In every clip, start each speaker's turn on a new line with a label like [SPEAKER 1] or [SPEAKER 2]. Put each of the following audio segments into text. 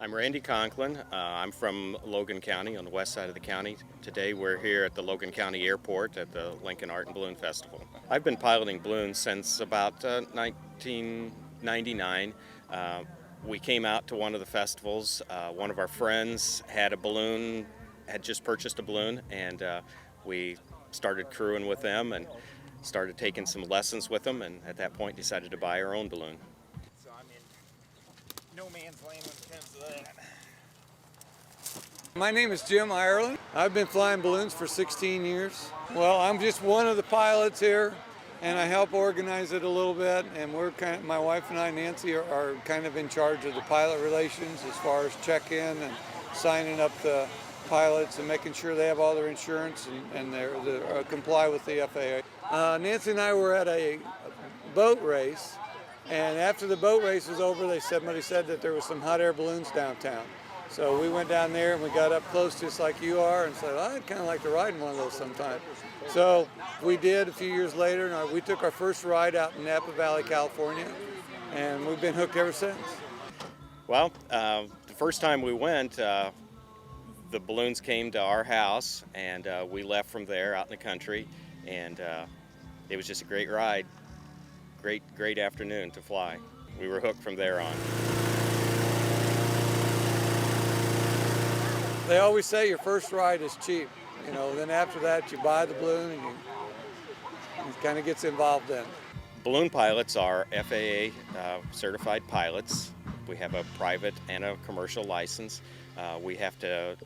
[SPEAKER 1] I'm Randy Conklin. I'm from Logan County on the west side of the county. Today we're here at the Logan County Airport at the Lincoln Art and Balloon Festival. I've been piloting balloons since about 1999. We came out to one of the festivals. One of our friends had a balloon, had just purchased a balloon, and we started crewing with them and started taking some lessons with them, and at that point decided to buy our own balloon.
[SPEAKER 2] So I'm in no man's land when it comes to that.
[SPEAKER 3] My name is Jim Ireland. I've been flying balloons for 16 years. Well, I'm just one of the pilots here, and I help organize it a little bit. And my wife and I, Nancy, are kind of in charge of the pilot relations as far as check-in and signing up the pilots and making sure they have all their insurance and they comply with the FAA. Nancy and I were at a boat race, and after the boat race was over, somebody said that there was some hot air balloons downtown. So we went down there and we got up close just like you are and said, I'd kind of like to ride in one of those sometime. So we did a few years later, and we took our first ride out in Napa Valley, California, and we've been hooked ever since.
[SPEAKER 1] Well, the first time we went, the balloons came to our house, and we left from there out in the country, and it was just a great ride. Great afternoon to fly. We were hooked from there on.
[SPEAKER 3] They always say your first ride is cheap, then after that you buy the balloon and it kind of gets involved then.
[SPEAKER 1] Balloon pilots are FAA certified pilots. We have a private and a commercial license. We have to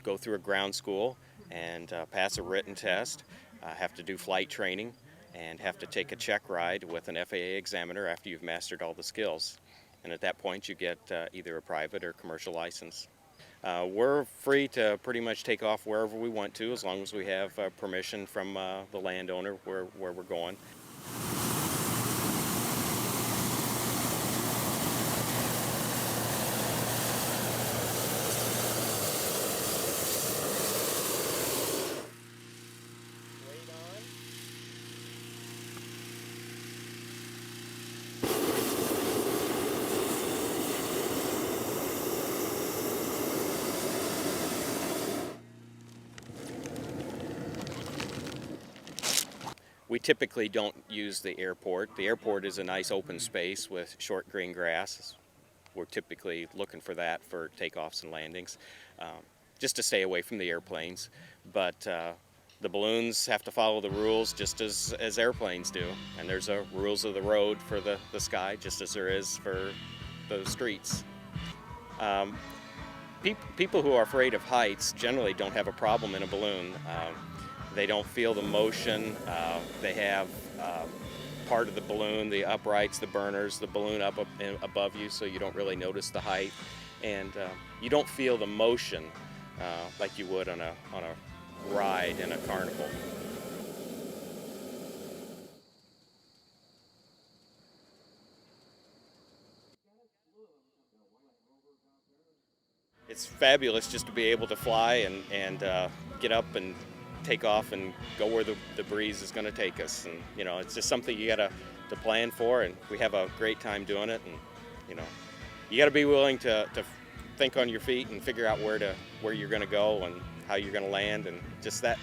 [SPEAKER 1] go through a ground school and pass a written test, have to do flight training, and have to take a check ride with an FAA examiner after you've mastered all the skills. And at that point you get either a private or commercial license. We're free to pretty much take off wherever we want to, as long as we have permission from the landowner where we're going. We typically don't use the airport. The airport is a nice open space with short green grass. We're typically looking for that for takeoffs and landings, just to stay away from the airplanes. But the balloons have to follow the rules just as airplanes do. And there's rules of the road for the sky, just as there is for the streets. People who are afraid of heights generally don't have a problem in a balloon. They don't feel the motion. They have part of the balloon, the uprights, the burners, the balloon up above you, so you don't really notice the height, and you don't feel the motion like you would on a ride in a carnival. It's fabulous just to be able to fly and get up and take off and go where the breeze is going to take us, and it's just something you got to plan for, and we have a great time doing it, and you got to be willing to think on your feet and figure out where you're going to go and how you're going to land, and just that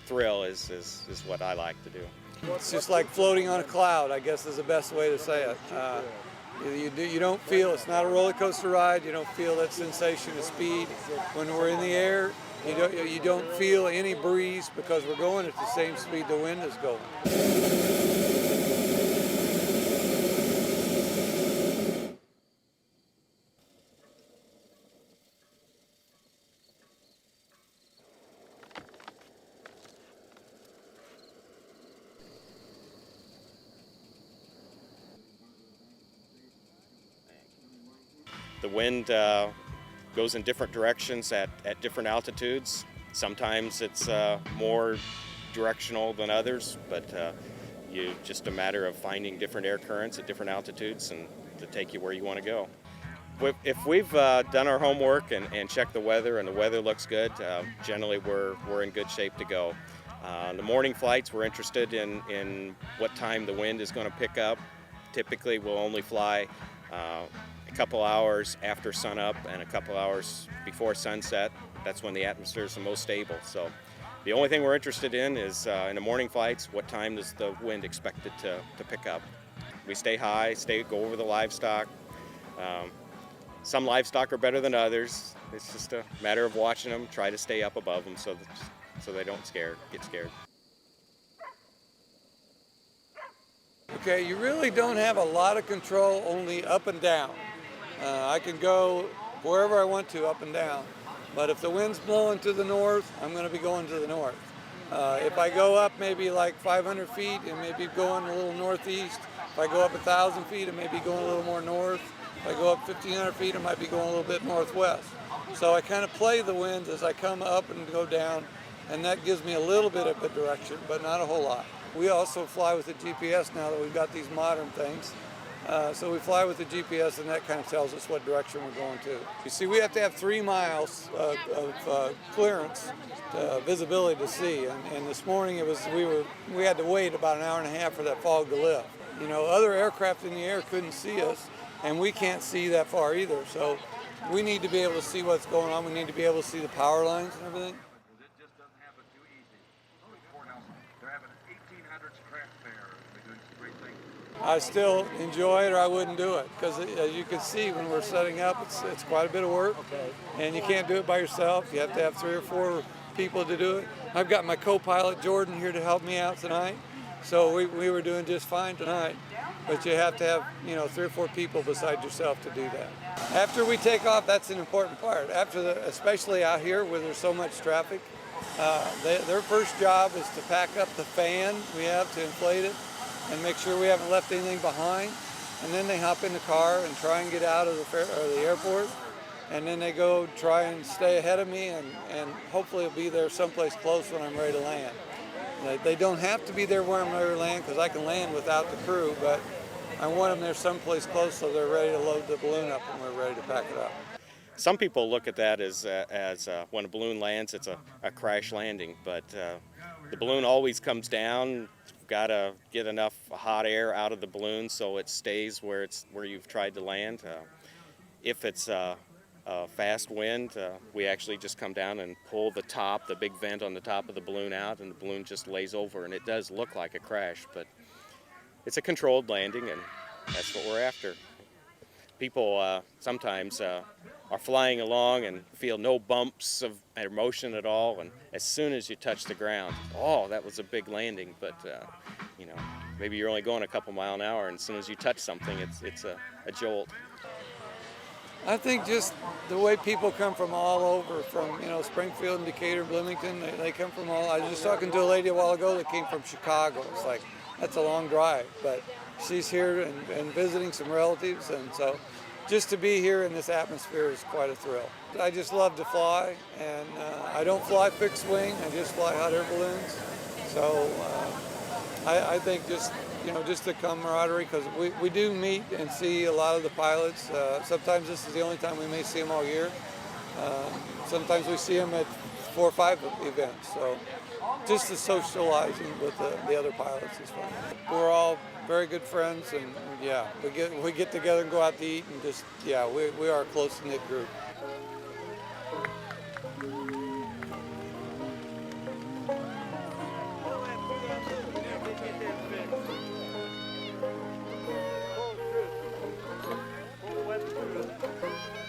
[SPEAKER 1] thrill is what I like to do.
[SPEAKER 3] It's just like floating on a cloud, I guess is the best way to say it. You don't feel, it's not a roller coaster ride, you don't feel that sensation of speed. When we're in the air, you don't feel any breeze because we're going at the same speed the wind is going.
[SPEAKER 1] The wind goes in different directions at different altitudes. Sometimes it's more directional than others, but just a matter of finding different air currents at different altitudes and to take you where you want to go. If we've done our homework and checked the weather and the weather looks good, generally we're in good shape to go. The morning flights, we're interested in what time the wind is going to pick up. Typically we'll only fly couple hours after sunup and a couple hours before sunset. That's when the atmosphere is the most stable. So the only thing we're interested in is in the morning flights, what time is the wind expected to pick up. We stay high, go over the livestock. Some livestock are better than others. It's just a matter of watching them, try to stay up above them so they don't get scared.
[SPEAKER 3] Okay, you really don't have a lot of control, only up and down. I can go wherever I want to, up and down. But if the wind's blowing to the north, I'm going to be going to the north. If I go up maybe like 500 feet, it may be going a little northeast. If I go up 1,000 feet, it may be going a little more north. If I go up 1,500 feet, it might be going a little bit northwest. So I kind of play the winds as I come up and go down, and that gives me a little bit of a direction, but not a whole lot. We also fly with the GPS now that we've got these modern things. So we fly with the GPS, and that kind of tells us what direction we're going to. You see, we have to have 3 miles of clearance, visibility to see. And this morning we had to wait about an hour and a half for that fog to lift. You know, other aircraft in the air couldn't see us, and we can't see that far either. So we need to be able to see what's going on. We need to be able to see the power lines and everything.
[SPEAKER 4] It just doesn't happen too easy. Fort Nelson, they're having an 1800s craft fair. They're doing some great things.
[SPEAKER 3] I still enjoy it, or I wouldn't do it, because as you can see when we're setting up, it's quite a bit of work. Okay. And you can't do it by yourself. You have to have 3 or 4 people to do it. I've got my co-pilot Jordan here to help me out tonight. So we were doing just fine tonight, but you have to have 3 or 4 people beside yourself to do that. After we take off, that's an important part. Especially out here where there's so much traffic, their first job is to pack up the fan we have to inflate it and make sure we haven't left anything behind. And then they hop in the car and try and get out of the airport. And then they go try and stay ahead of me, and hopefully it'll be there someplace close when I'm ready to land. They don't have to be there where I'm ready to land, because I can land without the crew, but I want them there someplace close so they're ready to load the balloon up and we're ready to pack it up.
[SPEAKER 1] Some people look at that as when a balloon lands, it's a crash landing, but the balloon always comes down. You've got to get enough hot air out of the balloon so it stays where you've tried to land. If it's a fast wind, we actually just come down and pull the big vent on the top of the balloon out, and the balloon just lays over, and it does look like a crash, but it's a controlled landing, and that's what we're after. People sometimes are flying along and feel no bumps of motion at all, and as soon as you touch the ground, oh, that was a big landing, but maybe you're only going a couple mile an hour, and as soon as you touch something, it's a jolt.
[SPEAKER 3] I think just the way people come from all over, from Springfield and Decatur, Bloomington, they come from all. I was just talking to a lady a while ago that came from Chicago. It's like, that's a long drive, but she's here and visiting some relatives, and so just to be here in this atmosphere is quite a thrill. I just love to fly, and I don't fly fixed wing, I just fly hot air balloons. So I think just the camaraderie, because we do meet and see a lot of the pilots. Sometimes this is the only time we may see them all year. Sometimes we see them at 4 or 5 events. So just the socializing with the other pilots is fun. We're all very good friends, and yeah, we get together and go out to eat, and just we are a close-knit group.
[SPEAKER 2] Pull the web through.